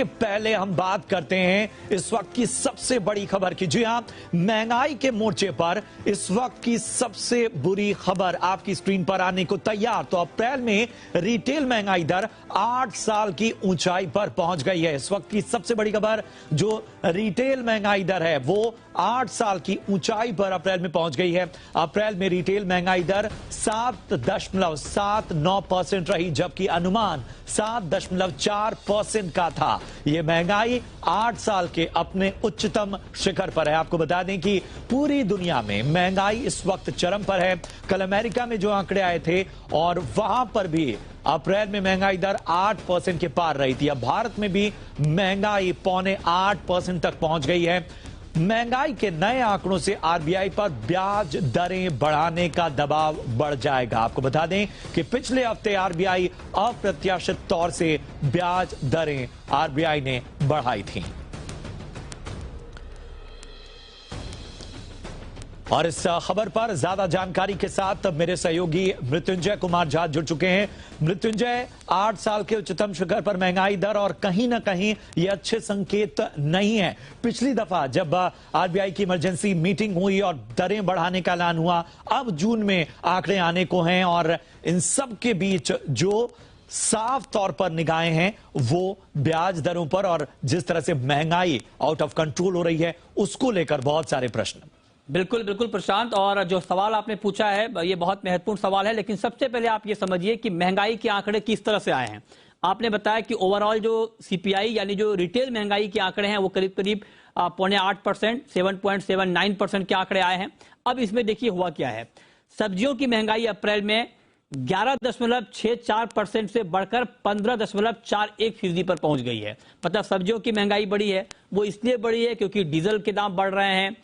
सबसे पहले हम बात करते हैं इस वक्त की सबसे बड़ी खबर की। जी हां, महंगाई के मोर्चे पर इस वक्त की सबसे बुरी खबर आपकी स्क्रीन पर आने को तैयार। तो अप्रैल में रिटेल महंगाई दर 8 साल की ऊंचाई पर पहुंच गई है। इस वक्त की सबसे बड़ी खबर, जो रिटेल महंगाई दर है वो 8 साल की ऊंचाई पर अप्रैल में पहुंच गई है। अप्रैल में रिटेल महंगाई दर 7.79% रही, जबकि अनुमान 7.4% का था। यह महंगाई 8 साल के अपने उच्चतम शिखर पर है। आपको बता दें कि पूरी दुनिया में महंगाई इस वक्त चरम पर है। कल अमेरिका में जो आंकड़े आए थे और वहां पर भी अप्रैल में महंगाई दर 8% के पार रही थी। अब भारत में भी महंगाई 7.25% तक पहुंच गई है। महंगाई के नए आंकड़ों से आरबीआई पर ब्याज दरें बढ़ाने का दबाव बढ़ जाएगा। आपको बता दें कि पिछले हफ्ते आरबीआई अप्रत्याशित तौर से ब्याज दरें आरबीआई ने बढ़ाई थी। और इस खबर पर ज्यादा जानकारी के साथ मेरे सहयोगी मृत्युंजय कुमार झा जुड़ चुके हैं। मृत्युंजय, 8 साल के उच्चतम शिखर पर महंगाई दर और कहीं ना कहीं ये अच्छे संकेत नहीं है। पिछली दफा जब आरबीआई की इमरजेंसी मीटिंग हुई और दरें बढ़ाने का ऐलान हुआ, अब जून में आंकड़े आने को हैं और इन सब के बीच जो साफ तौर पर निगाहें हैं वो ब्याज दरों पर और जिस तरह से महंगाई आउट ऑफ कंट्रोल हो रही है उसको लेकर बहुत सारे प्रश्न। बिल्कुल बिल्कुल प्रशांत, और जो सवाल आपने पूछा है ये बहुत महत्वपूर्ण सवाल है। लेकिन सबसे पहले आप ये समझिए कि महंगाई के आंकड़े किस तरह से आए हैं। आपने बताया कि ओवरऑल जो सीपीआई यानी जो रिटेल महंगाई के आंकड़े हैं वो करीब करीब 0.8%, 7.79% के आंकड़े आए हैं। अब इसमें देखिए हुआ क्या है। सब्जियों की महंगाई अप्रैल में 11.64% से बढ़कर 15.41% पर पहुंच गई है। मतलब सब्जियों की महंगाई बढ़ी है, वो इसलिए बढ़ी है क्योंकि डीजल के दाम बढ़ रहे हैं,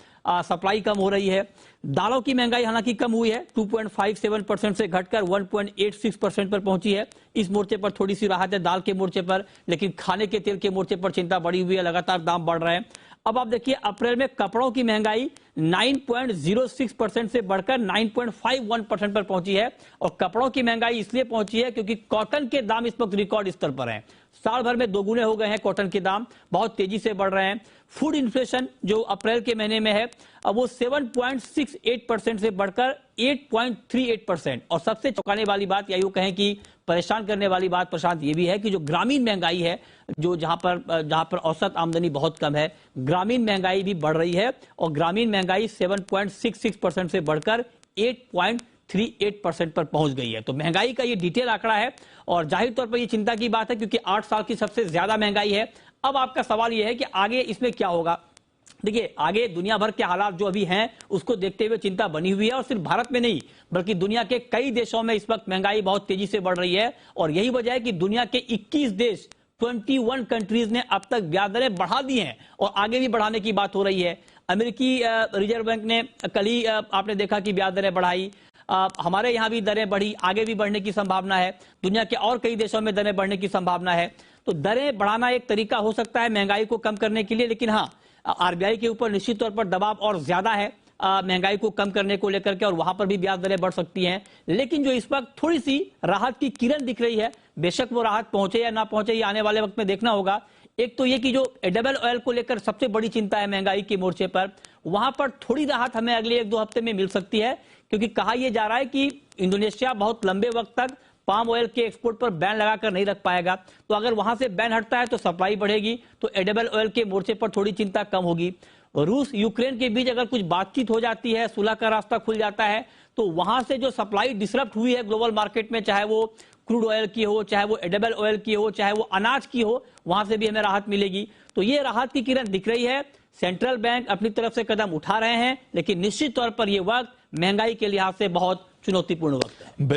सप्लाई कम हो रही है। दालों की महंगाई हालांकि कम हुई है, 2.57% से घटकर 1.86% पर पहुंची है। इस मोर्चे पर थोड़ी सी राहत है दाल के मोर्चे पर, लेकिन खाने के तेल के मोर्चे पर चिंता बढ़ी हुई है, लगातार दाम बढ़ रहे हैं। अब आप देखिए अप्रैल में कपड़ों की महंगाई 9.06% से बढ़कर 9.51% पर पहुंची है। और कपड़ों की महंगाई इसलिए पहुंची है क्योंकि कॉटन के दाम इस वक्त रिकॉर्ड स्तर पर हैं। साल भर में दोगुने हो गए हैं कॉटन के दाम, बहुत तेजी से बढ़ रहे हैं। फूड इन्फ्लेशन जो अप्रैल के महीने में है अब वो 7.68% से बढ़कर 8.38%। और सबसे चौंकाने वाली या यूं कहें कि परेशान करने वाली बात प्रशांत ये भी है कि जो ग्रामीण महंगाई है, जो जहां पर औसत आमदनी बहुत कम है, ग्रामीण महंगाई भी बढ़ रही है। और ग्रामीण महंगाई 7.66% से बढ़कर 8.38% पर पहुंच गई है। तो महंगाई का ये डिटेल आंकड़ा है और जाहिर तौर पर ये चिंता की बात है क्योंकि 8 साल की सबसे ज्यादा महंगाई है। अब आपका सवाल यह है कि आगे इसमें क्या होगा। देखिए आगे दुनिया भर के हालात जो अभी हैं उसको देखते हुए चिंता बनी हुई है, और सिर्फ भारत में नहीं बल्कि दुनिया के कई देशों में इस वक्त महंगाई बहुत तेजी से बढ़ रही है। और यही वजह है कि दुनिया के 21 देश 21 कंट्रीज ने अब तक ब्याज दरें बढ़ा दी हैं और आगे भी बढ़ाने की बात हो रही है। अमेरिकी रिजर्व बैंक ने कल ही आपने देखा कि ब्याज दरें बढ़ाई। हमारे यहां भी दरें बढ़ी, आगे भी बढ़ने की संभावना है। दुनिया के और कई देशों में दरें बढ़ने की संभावना है। तो दरें बढ़ाना एक तरीका हो सकता है महंगाई को कम करने के लिए, लेकिन हाँ आरबीआई के ऊपर निश्चित तौर पर दबाव और ज्यादा है महंगाई को कम करने को लेकर के, और वहां पर भी ब्याज दरें बढ़ सकती हैं। लेकिन जो इस वक्त थोड़ी सी राहत की किरण दिख रही है, बेशक वो राहत पहुंचे या ना पहुंचे ये आने वाले वक्त में देखना होगा। एक तो ये कि जो एडिबल ऑयल को लेकर सबसे बड़ी चिंता है महंगाई के मोर्चे पर, वहां पर थोड़ी राहत हमें अगले 1-2 हफ्ते में मिल सकती है, क्योंकि कहा यह जा रहा है कि इंडोनेशिया बहुत लंबे वक्त तक पाम ऑयल के एक्सपोर्ट पर बैन लगाकर नहीं रख पाएगा। तो अगर वहां से बैन हटता है तो सप्लाई बढ़ेगी, तो एडिबल ऑयल के मोर्चे पर थोड़ी चिंता कम होगी। रूस यूक्रेन के बीच अगर कुछ बातचीत हो जाती है, सुलह का रास्ता खुल जाता है, तो वहां से जो सप्लाई डिसरप्ट हुई है ग्लोबल मार्केट में, चाहे वो क्रूड ऑयल की हो, चाहे वो एडिबल ऑयल की हो, चाहे वो अनाज की हो, वहां से भी हमें राहत मिलेगी। तो ये राहत की किरण दिख रही है। सेंट्रल बैंक अपनी तरफ से कदम उठा रहे हैं, लेकिन निश्चित तौर पर यह वक्त महंगाई के लिहाज से बहुत चुनौतीपूर्ण वक्त है।